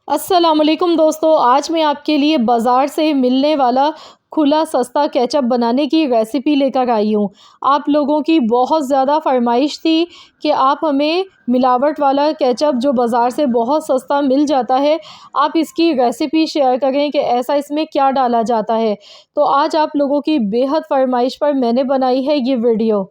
अस्सलामुअलैकुम दोस्तों, आज मैं आपके लिए बाज़ार से मिलने वाला खुला सस्ता केचप बनाने की रेसिपी लेकर आई हूँ। आप लोगों की बहुत ज़्यादा फ़रमाइश थी कि आप हमें मिलावट वाला केचप जो बाज़ार से बहुत सस्ता मिल जाता है, आप इसकी रेसिपी शेयर करें कि ऐसा इसमें क्या डाला जाता है। तो आज आप लोगों की बेहद फ़रमाइश पर मैंने बनाई है ये वीडियो,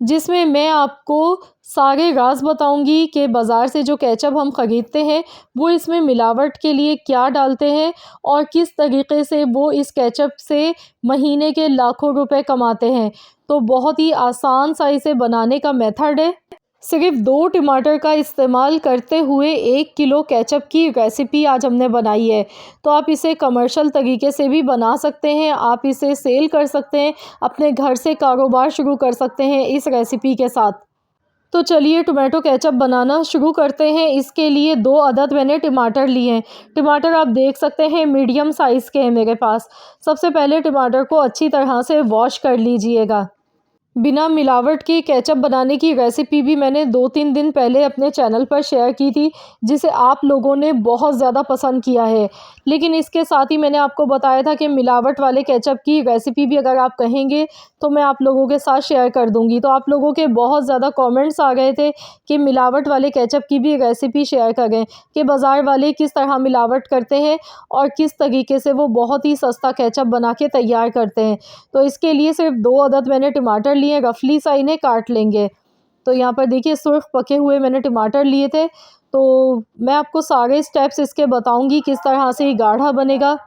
जिसमें मैं आपको सारे राज़ बताऊंगी कि बाज़ार से जो केचप हम ख़रीदते हैं वो इसमें मिलावट के लिए क्या डालते हैं और किस तरीक़े से वो इस केचप से महीने के लाखों रुपए कमाते हैं। तो बहुत ही आसान सा इसे बनाने का मेथड है। सिर्फ 2 टमाटर का इस्तेमाल करते हुए 1 किलो केचप की रेसिपी आज हमने बनाई है। तो आप इसे कमर्शियल तरीके से भी बना सकते हैं, आप इसे सेल कर सकते हैं, अपने घर से कारोबार शुरू कर सकते हैं इस रेसिपी के साथ। तो चलिए टमाटो केचप बनाना शुरू करते हैं। इसके लिए 2 अदद मैंने टमाटर लिए हैं। टमाटर आप देख सकते हैं मीडियम साइज़ के हैं मेरे पास। सबसे पहले टमाटर को अच्छी तरह से वॉश कर लीजिएगा। बिना मिलावट के केचप बनाने की रेसिपी भी मैंने 2-3 दिन पहले अपने चैनल पर शेयर की थी, जिसे आप लोगों ने बहुत ज़्यादा पसंद किया है। लेकिन इसके साथ ही मैंने आपको बताया था कि मिलावट वाले केचप की रेसिपी भी अगर आप कहेंगे तो मैं आप लोगों के साथ शेयर कर दूँगी। तो आप लोगों के बहुत ज़्यादा कमेंट्स आ गए थे कि मिलावट वाले केचप की भी रेसिपी शेयर करें, कि बाज़ार वाले किस तरह मिलावट करते हैं और किस तरीके से वो बहुत ही सस्ता केचप बना के तैयार करते हैं। तो इसके लिए सिर्फ 2 अदद मैंने टमाटर लिए, रफली सा इन्हें काट लेंगे। तो यहाँ पर देखिए सुर्ख पके हुए मैंने टमाटर लिए थे। तो मैं आपको सारे स्टेप्स इसके बताऊंगी किस तरह से ये गाढ़ा बनेगा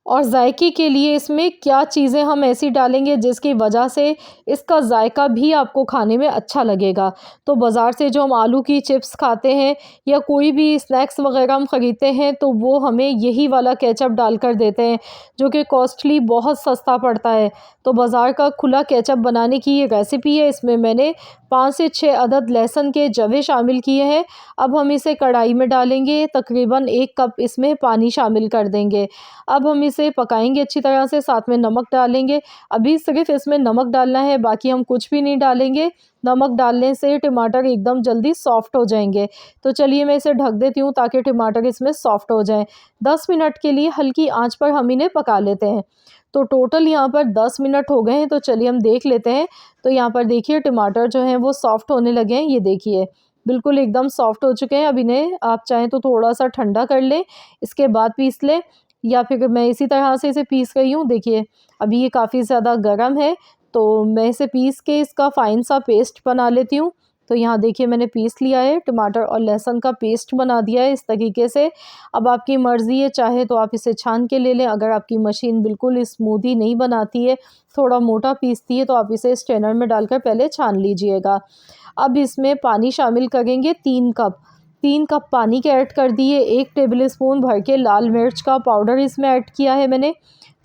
और जायके के लिए इसमें क्या चीज़ें हम ऐसी डालेंगे जिसकी वजह से इसका जायका भी आपको खाने में अच्छा लगेगा। तो बाज़ार से जो हम आलू की चिप्स खाते हैं या कोई भी स्नैक्स वगैरह हम ख़रीदते हैं तो वो हमें यही वाला केचप डालकर देते हैं, जो कि कॉस्टली बहुत सस्ता पड़ता है। तो बाज़ार का खुला केचप बनाने की ये रेसिपी है। इसमें मैंने 5 से 6 अदद लहसुन के जवे शामिल किए हैं। अब हम इसे कढ़ाई में डालेंगे, तकरीबन 1 कप इसमें पानी शामिल कर देंगे। अब हम इसे पकाएंगे अच्छी तरह से, साथ में नमक डालेंगे। अभी सिर्फ इसमें नमक डालना है, बाकी हम कुछ भी नहीं डालेंगे। नमक डालने से टमाटर एकदम जल्दी सॉफ़्ट हो जाएंगे। तो चलिए मैं इसे ढक देती हूँ ताकि टमाटर इसमें सॉफ़्ट हो जाएं। 10 मिनट के लिए हल्की आंच पर हम इन्हें पका लेते हैं। तो टोटल यहाँ पर 10 मिनट हो गए हैं। तो चलिए हम देख लेते हैं। तो यहाँ पर देखिए टमाटर जो हैं वो सॉफ़्ट होने लगे हैं। ये देखिए बिल्कुल एकदम सॉफ़्ट हो चुके हैं। अब इन्हें आप चाहें तो थोड़ा सा ठंडा कर लें, इसके बाद पीस लें, या फिर मैं इसी तरह से इसे पीस रही हूँ। देखिए अभी ये काफ़ी ज़्यादा गर्म है, तो मैं इसे पीस के इसका फ़ाइन सा पेस्ट बना लेती हूँ। तो यहाँ देखिए मैंने पीस लिया है, टमाटर और लहसुन का पेस्ट बना दिया है इस तरीके से। अब आपकी मर्ज़ी है, चाहे तो आप इसे छान के ले लें। अगर आपकी मशीन बिल्कुल स्मूदी नहीं बनाती है, थोड़ा मोटा पीसती है, तो आप इसे स्ट्रेनर में डालकर पहले छान लीजिएगा। अब इसमें पानी शामिल करेंगे 3 कप। 3 कप पानी के ऐड कर दिए। 1 टेबल स्पून भर के लाल मिर्च का पाउडर इसमें ऐड किया है मैंने।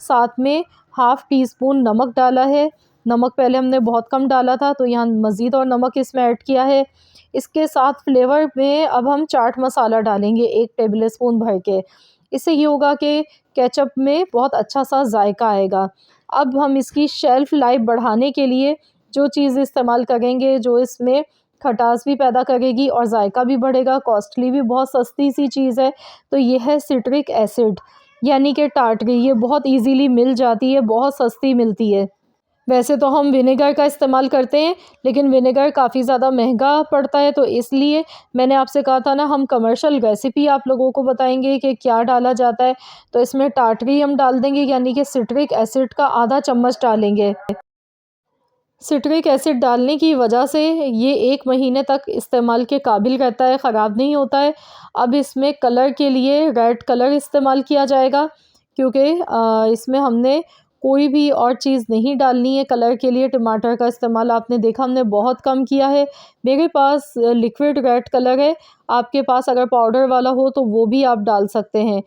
साथ में हाफ़ टी स्पून नमक डाला है। नमक पहले हमने बहुत कम डाला था, तो यहाँ मज़ीद और नमक इसमें ऐड किया है। इसके साथ फ्लेवर में अब हम चाट मसाला डालेंगे 1 टेबल स्पून भर के। इससे ये होगा कि केचप में बहुत अच्छा सा जायका आएगा। अब हम इसकी शेल्फ़ लाइफ बढ़ाने के लिए जो चीज़ इस्तेमाल करेंगे, जो इसमें खटास भी पैदा करेगी और जायका भी बढ़ेगा, कॉस्टली भी बहुत सस्ती सी चीज़ है, तो ये है सिट्रिक एसिड, यानी कि टाटरी। ये बहुत ईज़िली मिल जाती है, बहुत सस्ती मिलती है। वैसे तो हम विनेगर का इस्तेमाल करते हैं, लेकिन विनेगर काफ़ी ज़्यादा महंगा पड़ता है, तो इसलिए मैंने आपसे कहा था ना, हम कमर्शियल रेसिपी आप लोगों को बताएंगे कि क्या डाला जाता है। तो इसमें टाटरी हम डाल देंगे, यानी कि सिट्रिक एसिड का आधा चम्मच डालेंगे। सिट्रिक एसिड डालने की वजह से ये 1 महीने तक इस्तेमाल के काबिल रहता है, ख़राब नहीं होता है। अब इसमें कलर के लिए रेड कलर इस्तेमाल किया जाएगा, क्योंकि इसमें हमने कोई भी और चीज़ नहीं डालनी है कलर के लिए। टमाटर का इस्तेमाल आपने देखा हमने बहुत कम किया है। मेरे पास लिक्विड रेड कलर है, आपके पास अगर पाउडर वाला हो तो वो भी आप डाल सकते हैं।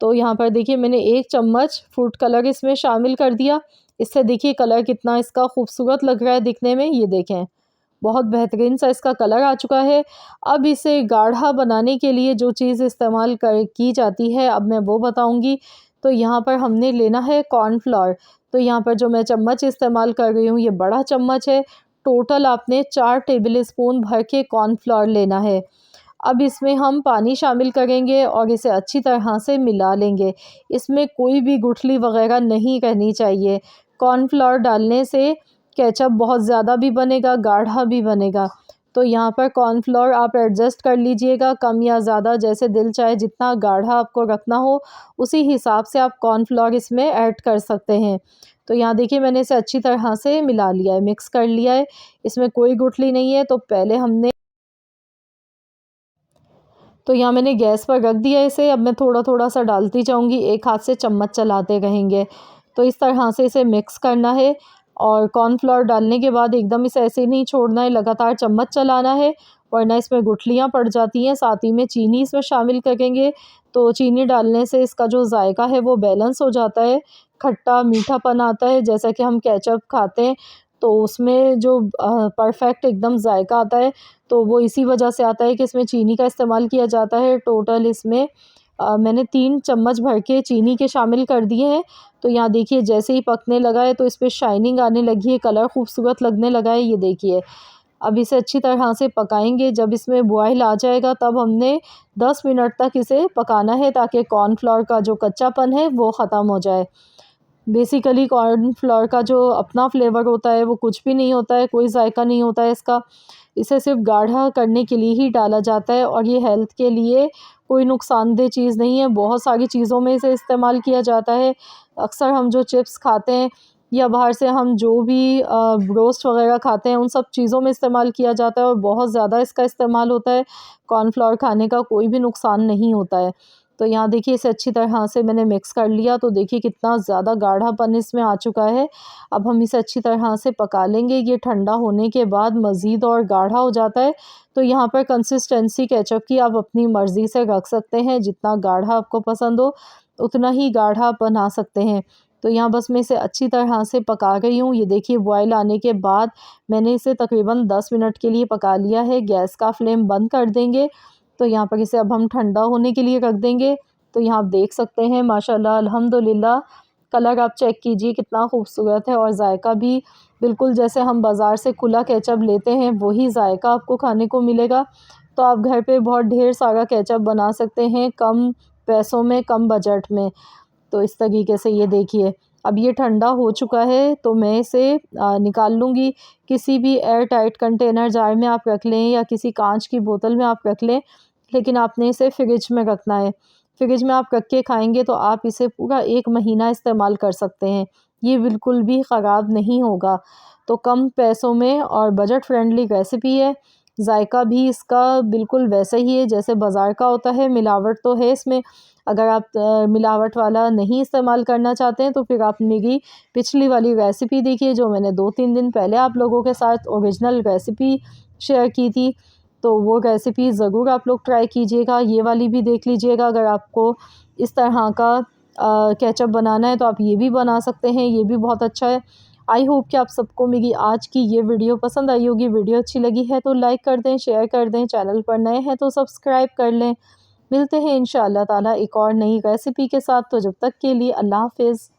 तो यहाँ पर देखिए मैंने 1 चम्मच फूड कलर इसमें शामिल कर दिया। इससे देखिए कलर कितना इसका खूबसूरत लग रहा है दिखने में, ये देखें बहुत बेहतरीन सा इसका कलर आ चुका है। अब इसे गाढ़ा बनाने के लिए जो चीज़ इस्तेमाल की जाती है, अब मैं वो बताऊंगी। तो यहाँ पर हमने लेना है कॉर्नफ्लोर। तो यहाँ पर जो मैं चम्मच इस्तेमाल कर रही हूँ ये बड़ा चम्मच है। टोटल आपने 4 टेबल स्पून भर के कॉर्नफ्लोर लेना है। अब इसमें हम पानी शामिल करेंगे और इसे अच्छी तरह से मिला लेंगे। इसमें कोई भी गुठली वगैरह नहीं रहनी चाहिए। कॉर्नफ्लोर डालने से केचप बहुत ज़्यादा भी बनेगा, गाढ़ा भी बनेगा। तो यहाँ पर कॉर्नफ्लोर आप एडजस्ट कर लीजिएगा, कम या ज़्यादा जैसे दिल चाहे, जितना गाढ़ा आपको रखना हो उसी हिसाब से आप कॉर्नफ्लोर इसमें ऐड कर सकते हैं। तो यहाँ देखिए मैंने इसे अच्छी तरह से मिला लिया है, मिक्स कर लिया है। इसमें कोई गुठली नहीं है। तो यहाँ मैंने गैस पर रख दिया इसे। अब मैं थोड़ा थोड़ा सा डालती जाऊँगी, एक हाथ से चम्मच चलाते रहेंगे। तो इस तरह से इसे मिक्स करना है और कॉर्नफ्लोर डालने के बाद एकदम इसे ऐसे नहीं छोड़ना है, लगातार चम्मच चलाना है, वरना इसमें गुठलियाँ पड़ जाती हैं। साथ ही में चीनी इसमें शामिल करेंगे, तो चीनी डालने से इसका जो जायका है वो बैलेंस हो जाता है, खट्टा मीठापन आता है। जैसा कि हम केचप खाते हैं तो उसमें जो परफेक्ट एकदम जायका आता है, तो वो इसी वजह से आता है कि इसमें चीनी का इस्तेमाल किया जाता है। टोटल इसमें मैंने 3 चम्मच भर के चीनी के शामिल कर दिए हैं। तो यहाँ देखिए जैसे ही पकने लगा है तो इस पे शाइनिंग आने लगी है, कलर खूबसूरत लगने लगा है, ये देखिए। अब इसे अच्छी तरह से पकाएंगे। जब इसमें बॉयल आ जाएगा तब हमने 10 मिनट तक इसे पकाना है, ताकि कॉर्नफ्लोर का जो कच्चापन है वो ख़त्म हो जाए। बेसिकली कॉर्नफ्लोर का जो अपना फ्लेवर होता है वो कुछ भी नहीं होता है, कोई जायका नहीं होता है इसका। इसे सिर्फ गाढ़ा करने के लिए ही डाला जाता है और ये हेल्थ के लिए कोई नुकसानदेह चीज़ नहीं है। बहुत सारी चीज़ों में इसे इस्तेमाल किया जाता है। अक्सर हम जो चिप्स खाते हैं या बाहर से हम जो भी रोस्ट वगैरह खाते हैं, उन सब चीज़ों में इस्तेमाल किया जाता है और बहुत ज़्यादा इसका इस्तेमाल होता है। कॉर्नफ्लोर खाने का कोई भी नुकसान नहीं होता है। तो यहाँ देखिए इसे अच्छी तरह से मैंने मिक्स कर लिया, तो देखिए कितना ज़्यादा गाढ़ापन इसमें आ चुका है। अब हम इसे अच्छी तरह से पका लेंगे। ये ठंडा होने के बाद मज़ीद और गाढ़ा हो जाता है। तो यहाँ पर कंसिस्टेंसी केचप की आप अपनी मर्ज़ी से रख सकते हैं, जितना गाढ़ा आपको पसंद हो उतना ही गाढ़ा आप बना सकते हैं। तो यहाँ बस मैं इसे अच्छी तरह से पका रही हूँ। ये देखिए बॉयल आने के बाद मैंने इसे तकरीबन 10 मिनट के लिए पका लिया है। गैस का फ्लेम बंद कर देंगे। तो यहाँ पर इसे अब हम ठंडा होने के लिए रख देंगे। तो यहाँ आप देख सकते हैं माशाल्लाह अल्हम्दुलिल्लाह, कलर आप चेक कीजिए कितना खूबसूरत है और जायका भी बिल्कुल जैसे हम बाज़ार से खुला केचप लेते हैं वही जायका आपको खाने को मिलेगा। तो आप घर पे बहुत ढेर सारा केचप बना सकते हैं, कम पैसों में, कम बजट में। तो इस तरीके से ये देखिए अब ये ठंडा हो चुका है, तो मैं इसे निकाल लूँगी। किसी भी एयर टाइट कंटेनर जार में आप रख लें या किसी कांच की बोतल में आप रख लें, लेकिन आपने इसे फ्रिज में रखना है। फ्रिज में आप रख के खाएँगे तो आप इसे पूरा 1 महीना इस्तेमाल कर सकते हैं। ये बिल्कुल भी ख़राब नहीं होगा। तो कम पैसों में और बजट फ्रेंडली रेसिपी है। जायका भी इसका बिल्कुल वैसा ही है जैसे बाज़ार का होता है, मिलावट तो है इसमें। अगर आप मिलावट वाला नहीं इस्तेमाल करना चाहते हैं तो फिर आप मेरी पिछली वाली रेसिपी देखिए, जो मैंने 2-3 दिन पहले आप लोगों के साथ ओरिजिनल रेसिपी शेयर की थी। तो वो रेसिपी ज़रूर आप लोग ट्राई कीजिएगा। ये वाली भी देख लीजिएगा। अगर आपको इस तरह का केचप बनाना है तो आप ये भी बना सकते हैं, ये भी बहुत अच्छा है। आई होप कि आप सबको मेरी आज की ये वीडियो पसंद आई होगी। वीडियो अच्छी लगी है तो लाइक कर दें, शेयर कर दें, चैनल पर नए हैं तो सब्सक्राइब कर लें। मिलते हैं इंशाअल्लाह ताला एक और नई रेसिपी के साथ। तो जब तक के लिए अल्लाह हाफ़िज़।